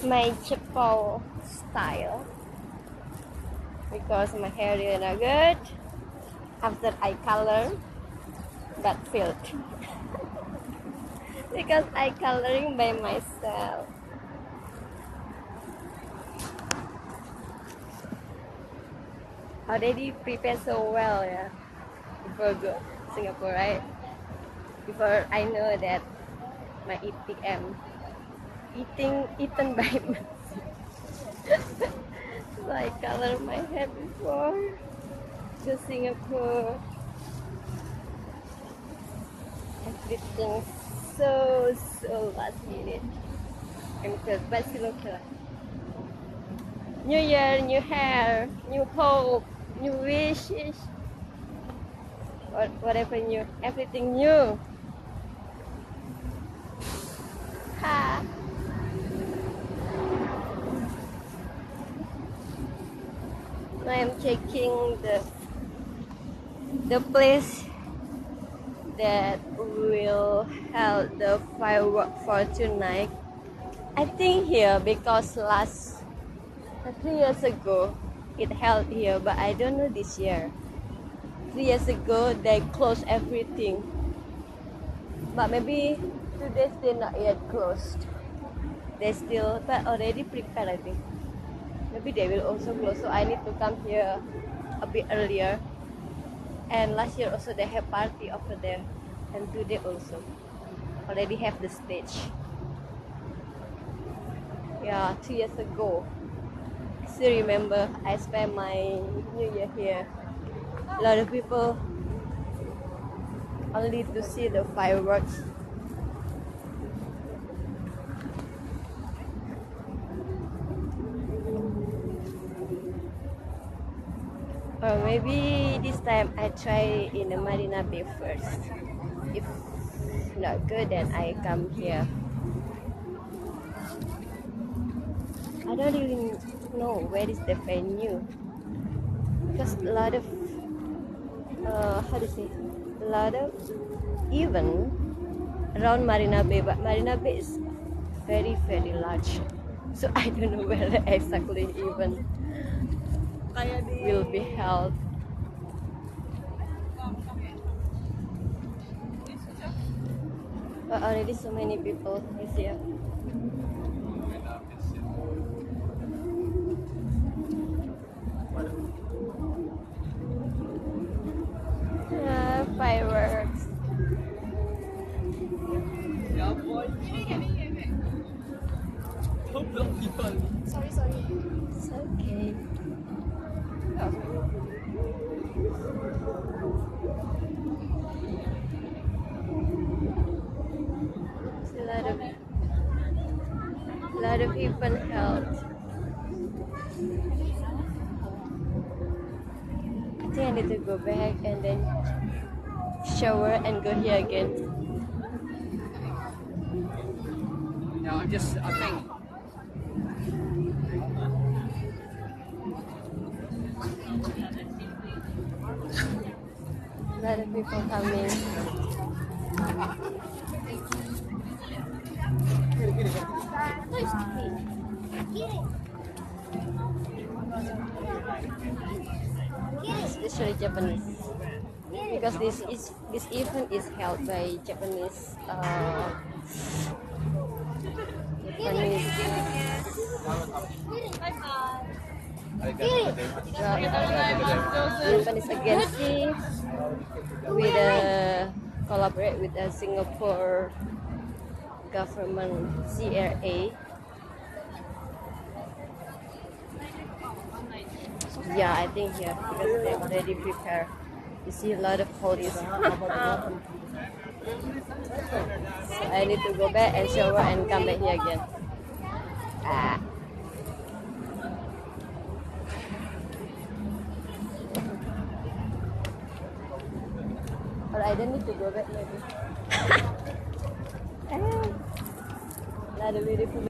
my chapeau style because my hair is not good after I color but filled because I coloring by myself. Already prepared so well, yeah, before go Singapore, right? Before I know that my eating eaten by myself. So I color my hair before to Singapore. Everything so last minute. But still okay lah. New year, new hair, new hope, new wishes. Whatever new, everything new. Ha! Now I'm checking the place that will hold the firework for tonight. I think here because 3 years ago it held here, but I don't know this year. 3 years ago they closed everything, but maybe today still not yet closed. They still, but already prepared, I think. Maybe they will also close, so I need to come here a bit earlier. And last year also they have party over there, and today also already have the stage. Yeah, 2 years ago. I still remember I spent my New Year here. A lot of people only to see the fireworks. Or maybe this time I try in the Marina Bay first. If not good, then I come here. I don't really know where is the venue because a lot of how to say, a lot of event around Marina Bay, but Marina Bay is very large, so I don't know where exactly event will be held. But already so many people is here. Fireworks. Sorry. It's okay. It's a lot of people held. I think I need to go back and then shower and go here again. No, I think. A lot of people coming. Especially Japanese, because this event is held by Japanese Japanese agency with collaborate with the Singapore government CRA. Yeah, I think here because they already prepared. You see a lot of police. So I need to go back and shower and come back here again. Or I don't need to go back maybe. A lot of beautiful